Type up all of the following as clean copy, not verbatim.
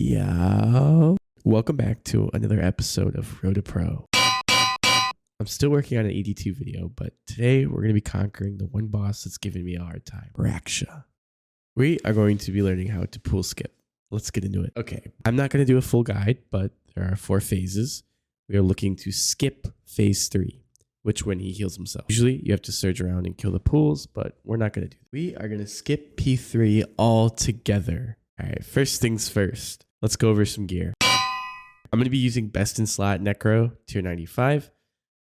Yo. Welcome back to another episode of Road to Pro. I'm still working on an ED2 video, but today we're going to be conquering the one boss that's giving me a hard time, RAKSHA. We are going to be learning how to pool skip. Let's get into it. Okay, I'm not going to do a full guide, but there are 4 phases. We are looking to skip phase 3, which when he heals himself. Usually you have to surge around and kill the pools, but we're not going to do that. We are going to skip P3 altogether. All right, first things first. Let's go over some gear. I'm going to be using Best in Slot Necro, tier 95.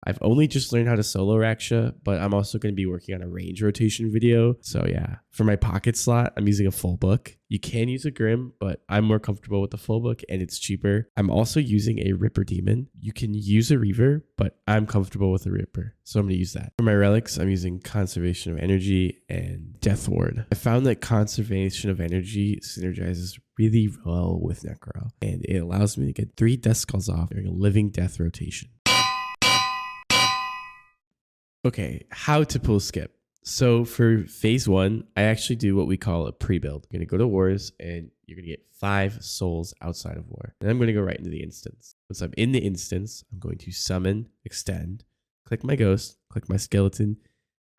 I've only just learned how to solo RAKSHA, but I'm also going to be working on a range rotation video. So yeah, for my pocket slot, I'm using a full book. You can use a Grim, but I'm more comfortable with the full book and it's cheaper. I'm also using a Ripper Demon. You can use a Reaver, but I'm comfortable with a Ripper, so I'm going to use that. For my relics, I'm using Conservation of Energy and Death Ward. I found that Conservation of Energy synergizes really well with Necro, and it allows me to get 3 Death Skulls off during a Living Death rotation. Okay, how to pool skip. So for phase 1, I actually do what we call a pre-build. You're going to go to wars and you're going to get 5 souls outside of war. And I'm going to go right into the instance. Once I'm in the instance, I'm going to summon, extend, click my ghost, click my skeleton.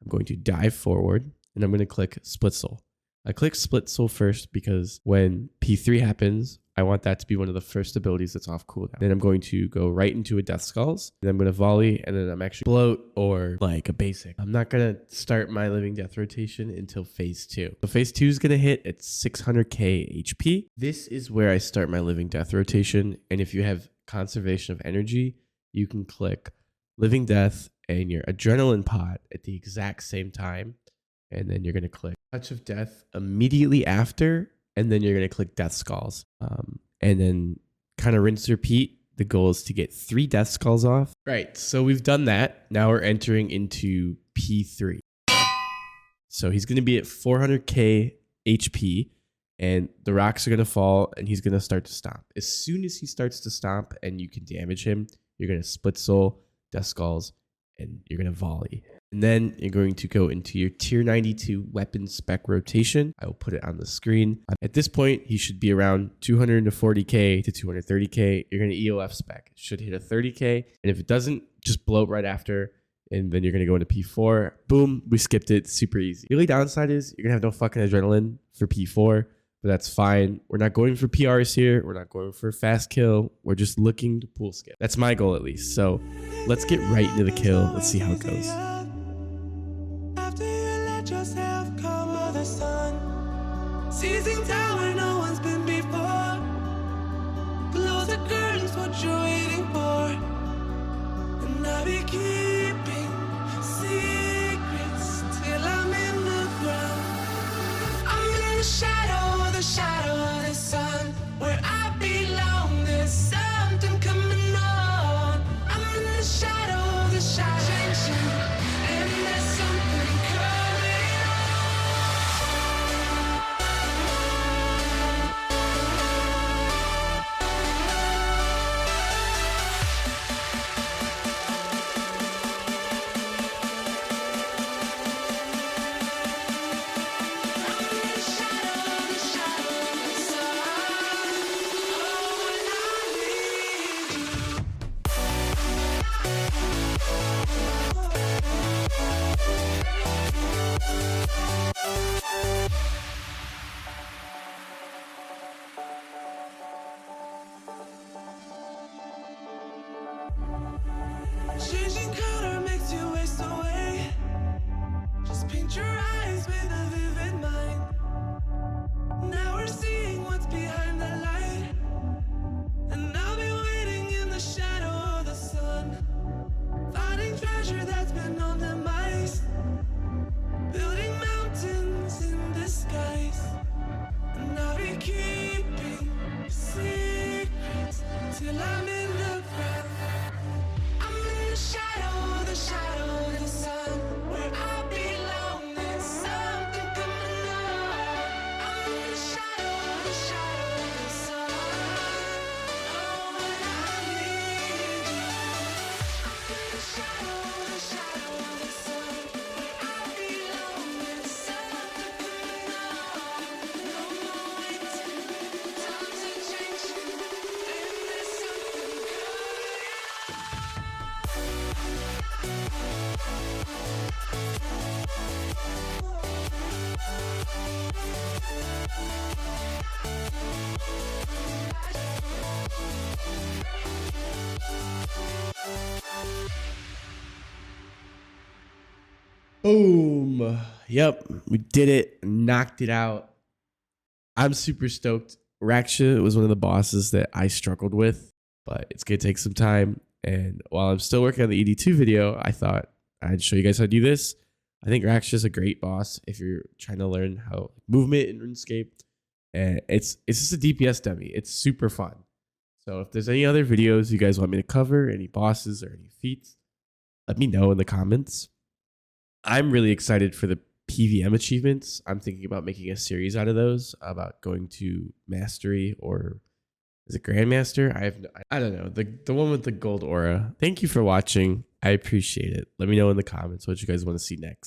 I'm going to dive forward and I'm going to click split soul. I click split soul first because when P3 happens, I want that to be one of the first abilities that's off cooldown. Then I'm going to go right into a Death Skulls. And I'm going to volley and then I'm actually bloat or like a basic. I'm not going to start my Living Death rotation until phase 2. So phase 2 is going to hit at 600k HP. This is where I start my Living Death rotation. And if you have Conservation of Energy, you can click Living Death and your Adrenaline Pot at the exact same time. And then you're going to click Touch of Death immediately after. And then you're going to click Death Skulls. And then kind of rinse repeat. The goal is to get 3 Death Skulls off. Right, so we've done that. Now we're entering into P3. So he's going to be at 400k HP. And the rocks are going to fall and he's going to start to stomp. As soon as he starts to stomp and you can damage him, you're going to split soul, Death Skulls, and you're going to volley. And then you're going to go into your tier 92 weapon spec rotation. I will put it on the screen. At this point, he should be around 240k to 230k. You're going to EOF spec. It should hit a 30k. And if it doesn't, just blow it right after. And then you're going to go into P4. Boom, we skipped it. Super easy. The only downside is you're going to have no fucking adrenaline for P4. But that's fine. We're not going for PRs here. We're not going for fast kill. We're just looking to pool skip. That's my goal at least. So let's get right into the kill. Let's see how it goes. Seizing time where no one's been before. Close the curtains, what you're waiting for. And I'll be keeping secrets till I'm in the ground. I'm in the shadow of the sun. Where I belong, there's something coming on. I'm in the shadow of the shadow. Boom. Yep, we did it. Knocked it out. I'm super stoked. RAKSHA was one of the bosses that I struggled with, but it's going to take some time. And while I'm still working on the ED2 video, I thought I'd show you guys how to do this. I think RAKSHA is a great boss if you're trying to learn how movement in RuneScape. And it's just a DPS dummy. It's super fun. So if there's any other videos you guys want me to cover, any bosses or any feats, let me know in the comments. I'm really excited for the PVM achievements. I'm thinking about making a series out of those, about going to Mastery, or is it Grandmaster? I don't know. The one with the gold aura. Thank you for watching. I appreciate it. Let me know in the comments what you guys want to see next.